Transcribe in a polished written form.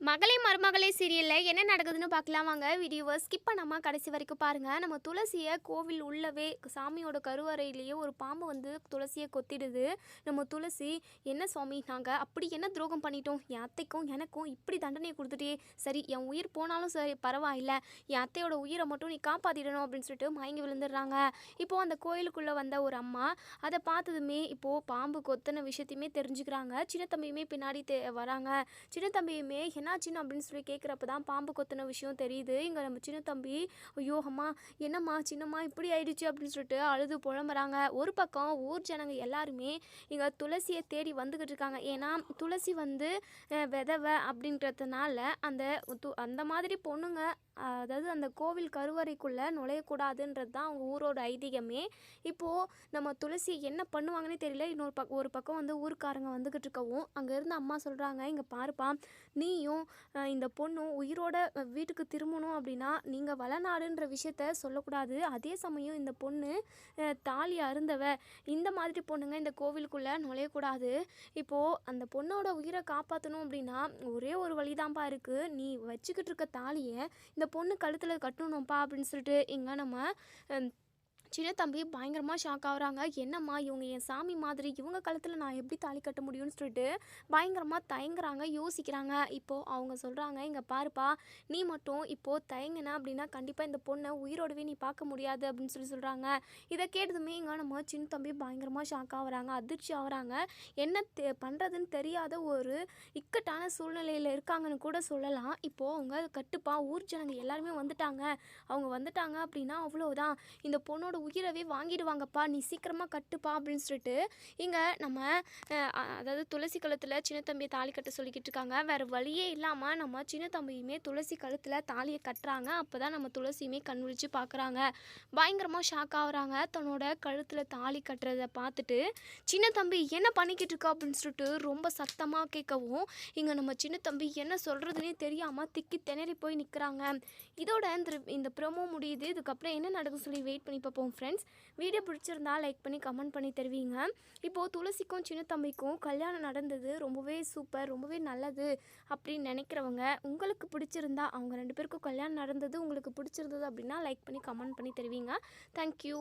மகளே மருமகளே சீரியலில் என்ன நடக்குதுன்னு பார்க்கலாம் வாங்க. வீடியோவை ஸ்கிப் பண்ணாமல் கடைசி வரைக்கும் பாருங்கள். நம்ம துளசியை கோவில் உள்ளவே சாமியோட கருவறையிலேயே ஒரு பாம்பு வந்து துளசியை கொத்திடுது. நம்ம துளசி, என்ன சுவாமி நாங்கள் அப்படி என்ன துரோகம் பண்ணிட்டோம், என் அத்தைக்கும் எனக்கும் இப்படி தண்டனையை கொடுத்துட்டே, சரி என் உயிர் போனாலும் சரி பரவாயில்ல, என் அத்தையோட உயிரை மட்டும் நீ காப்பாற்றிடணும் அப்படின்னு சொல்லிட்டு மயங்கி விழுந்துடுறாங்க. இப்போது அந்த கோயிலுக்குள்ளே வந்த ஒரு அம்மா அதை பார்த்ததுமே இப்போது பாம்பு கொத்தின விஷயத்தையுமே தெரிஞ்சுக்கிறாங்க. சின்ன தம்பியுமே பின்னாடி வராங்க. சின்ன தம்பியுமே என்னாச்சுன்னு அப்படின்னு சொல்லி கேட்குறப்ப தான் பாம்பு கொத்தின விஷயம் தெரியுது. இங்கே நம்ம சின்ன தம்பி, ஐயோ அம்மா என்னம்மா சின்னம்மா இப்படி ஆயிடுச்சு அப்படின்னு சொல்லிட்டு அழுது புலம்புறாங்க. ஒரு பக்கம் ஊர் ஜனங்க எல்லாருமே இங்கே துளசியை தேடி வந்துக்கிட்டு இருக்காங்க. ஏன்னா துளசி வந்து விதவை அப்படின்றதுனால அந்த மாதிரி பொண்ணுங்க, அதாவது அந்த கோவில் கருவறைக்குள்ளே நுழையக்கூடாதுன்றது தான் அவங்க ஊரோட ஐதீகமே. இப்போது நம்ம துளசி என்ன பண்ணுவாங்கன்னே தெரியல. ஒரு பக்கம் வந்து ஊருக்காரங்க வந்துக்கிட்டு இருக்கவும் அங்கே இருந்து அம்மா சொல்கிறாங்க, இங்கே பாருப்பா, நீயும் இந்த பொண்ணும் உயிரோட வீட்டுக்கு திரும்பணும் அப்படின்னா நீங்கள் வளநாடுன்ற விஷயத்த சொல்லக்கூடாது. அதே சமயம் இந்த பொண்ணு தாலி அருந்தவ, இந்த மாதிரி பொண்ணுங்க இந்த கோவிலுக்குள்ளே நுழையக்கூடாது. இப்போது அந்த பொண்ணோட உயிரை காப்பாற்றணும் அப்படின்னா ஒரே ஒரு வழிதான்ப்பா இருக்குது, நீ வச்சுக்கிட்டு இருக்க தாலியை இந்த பொண்ணு கழுத்தில் கட்டணும்ப்பா அப்படின்னு சொல்லிட்டு இங்கே நம்ம சின்ன தம்பி பயங்கரமாக ஷாக் ஆகுறாங்க. என்னம்மா இவங்க என் சாமி மாதிரி, இவங்க கழுத்தில் நான் எப்படி தாலி கட்ட முடியும்னு சொல்லிட்டு பயங்கரமாக தயங்குறாங்க, யோசிக்கிறாங்க. இப்போது அவங்க சொல்கிறாங்க, இங்கே பாருப்பா, நீ மட்டும் இப்போது தயங்கின அப்படின்னா கண்டிப்பாக இந்த பொண்ணை உயிரோடவே நீ பார்க்க முடியாது அப்படின்னு சொல்கிறாங்க. இதை கேட்டதுமே இங்கே நம்ம சின்ன தம்பி பயங்கரமாக ஷாக் ஆகுறாங்க, அதிர்ச்சி ஆகுறாங்க. என்ன பண்ணுறதுன்னு தெரியாத ஒரு இக்கட்டான சூழ்நிலையில் இருக்காங்கன்னு கூட சொல்லலாம். இப்போது அவங்க கட்டுப்பா, ஊர் ஜனங்க எல்லாருமே வந்துட்டாங்க, அவங்க வந்துட்டாங்க அப்படின்னா அவ்வளோதான், இந்த பொண்ணோட உயிரவே வாங்கிடுவாங்கப்பா, நீ சீக்கிரமாக கட்டுப்பா அப்படின்னு சொல்லிட்டு இங்கே நம்ம அதாவது துளசி கழுத்தில் சின்ன தம்பியை தாலி கட்ட சொல்லிக்கிட்டு இருக்காங்க. வேறு வழியே இல்லாமல் நம்ம சின்ன தம்பியுமே துளசி கழுத்தில் தாலியை கட்டுறாங்க. அப்போ தான் நம்ம துளசியுமே கண் விழிச்சு பார்க்குறாங்க. பயங்கரமாக ஷாக் ஆகுறாங்க. தன்னோட கழுத்தில் தாலி கட்டுறதை பார்த்துட்டு சின்ன தம்பி என்ன பண்ணிக்கிட்டு இருக்கா அப்படின்னு சொல்லிட்டு ரொம்ப சத்தமாக கேட்கவும் இங்கே நம்ம சின்ன தம்பி என்ன சொல்கிறதுனே தெரியாமல் திக்கி திணறி போய் நிற்கிறாங்க. இதோட இந்த ப்ரோமோ முடியுது. இதுக்கப்புறம் என்ன நடக்கும் சொல்லி வெயிட் பண்ணி பார்ப்போம் ஃப்ரெண்ட்ஸ். வீடியோ பிடிச்சிருந்தா லைக் பண்ணி கமெண்ட் பண்ணி தருவீங்க. இப்போது துளசிக்கும் சின்ன தம்பிக்கும் கல்யாணம் நடந்தது ரொம்பவே சூப்பர், ரொம்பவே நல்லது அப்படின்னு நினைக்கிறவங்க, உங்களுக்கு பிடிச்சிருந்தா அவங்க 2 பேருக்கும் கல்யாணம் நடந்தது உங்களுக்கு பிடிச்சிருந்தது அப்படின்னா லைக் பண்ணி கமெண்ட் பண்ணி தருவீங்க. தேங்க்யூ.